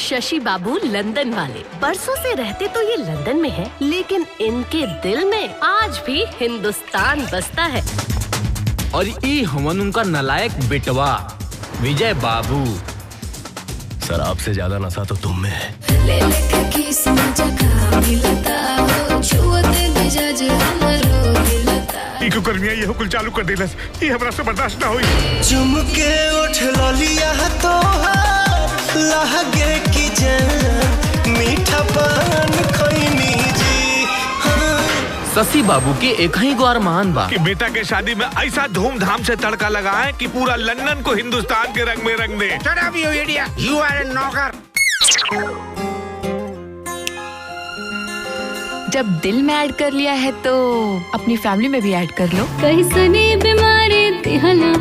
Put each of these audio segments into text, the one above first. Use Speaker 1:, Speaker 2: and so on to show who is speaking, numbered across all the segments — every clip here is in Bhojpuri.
Speaker 1: शशि बाबू लंदन वाले बरसों से रहते तो ये लंदन में है, लेकिन इनके दिल में आज भी हिंदुस्तान बसता है।
Speaker 2: और ये हमन उनका नलायक बेटवा विजय बाबू।
Speaker 3: शराब से ज्यादा नशा तो तुम में है।
Speaker 4: इको कर्मिया ये हुकुल चालू कर देलस, ये हमरा से बर्दाश्त ना होई।
Speaker 5: चुमके उठ लिया तो लहगे की जान मीठा पान खैनी जी।
Speaker 2: शशि बाबू के एक ही गो अरमान बा
Speaker 4: कि बेटा के शादी में ऐसा धूमधाम से तड़का लगाए कि पूरा लंदन को हिंदुस्तान के रंग में रंग दे।
Speaker 6: Shut up, you idiot! You are a नौकर।
Speaker 7: जब दिल में ऐड कर लिया है तो अपनी फैमिली में भी ऐड कर लो।
Speaker 8: कैसनी बीमारी दिहला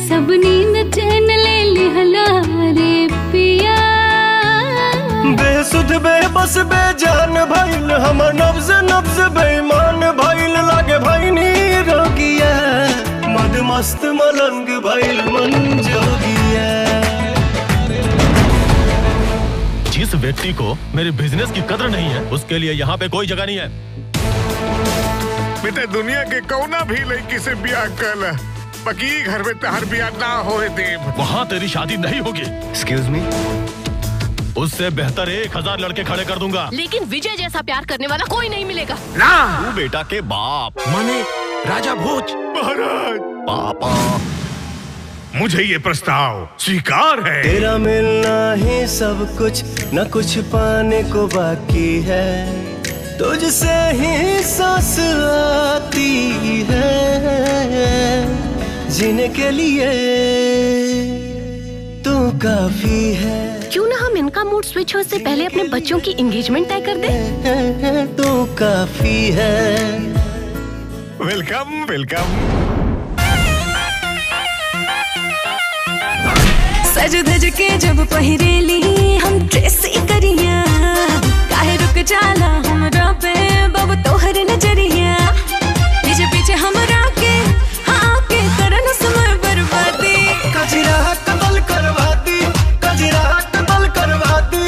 Speaker 8: सब नींद चैन ले लिहला रे पिया।
Speaker 5: बेसुध बेबस बेजान भइल हमर नब्ज नब्ज बेईमान भइल लागे भइनी रोगिया। मद मस्त मलंग भइल मन जोगिया।
Speaker 3: जिस व्यक्ति को मेरे बिजनेस की कदर नहीं है उसके लिए यहाँ पे कोई जगह नहीं है।
Speaker 4: बेटा दुनिया के कौना भी लड़की से ब्याह कर, बाकी घर में तहर ब्याह ना होए देव।
Speaker 3: वहाँ तेरी शादी नहीं होगी।
Speaker 5: Excuse me.
Speaker 3: उससे बेहतर 1000 लड़के खड़े कर दूंगा,
Speaker 1: लेकिन विजय जैसा प्यार करने वाला कोई नहीं मिलेगा।
Speaker 4: ना
Speaker 3: तू बेटा के बाप
Speaker 4: माने राजा भोज महाराज
Speaker 3: पापा।
Speaker 4: मुझे ये प्रस्ताव स्वीकार है।
Speaker 5: तेरा मिलना ही सब कुछ, न कुछ पाने को बाकी है। तुझसे ही सांस आती है, जीने के लिए तू काफी है।
Speaker 1: क्यों ना हम इनका मूड स्विच हो से पहले अपने बच्चों की एंगेजमेंट तय कर दे।
Speaker 5: तू काफी है।
Speaker 4: Welcome welcome.
Speaker 7: सज धज के जब पहिरेली हम ड्रेसी करिया। काहे रुक जाला हमरा पे बब तोहर नजरिया। पीछे पीछे हमरा के हाँ के करन समय बर्बादी।
Speaker 5: कजरा कतल करवाती, कजरा कतल करवाती।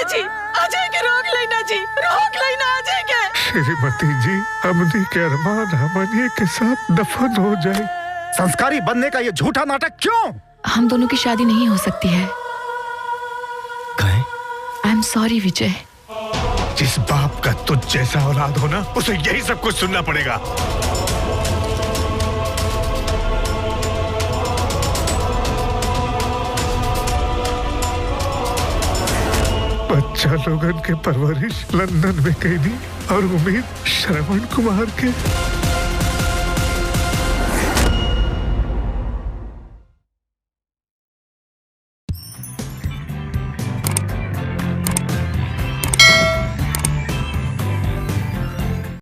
Speaker 7: जी अजय के रोक लेना जी, रोक लेना अजय के।
Speaker 4: श्रीमती जी, हमनी के अरमान हमनी के साथ दफन हो जाए।
Speaker 6: संस्कारी बनने का ये झूठा नाटक क्यों?
Speaker 7: हम दोनों की शादी नहीं हो सकती है। आई एम सॉरी विजय।
Speaker 4: जिस बाप का तुझ जैसा औलाद हो ना, उसे यही सब कुछ सुनना पड़ेगा। बच्चा लोगन के परवरिश लंदन में कैदी और उम्मीद श्रवण कुमार के।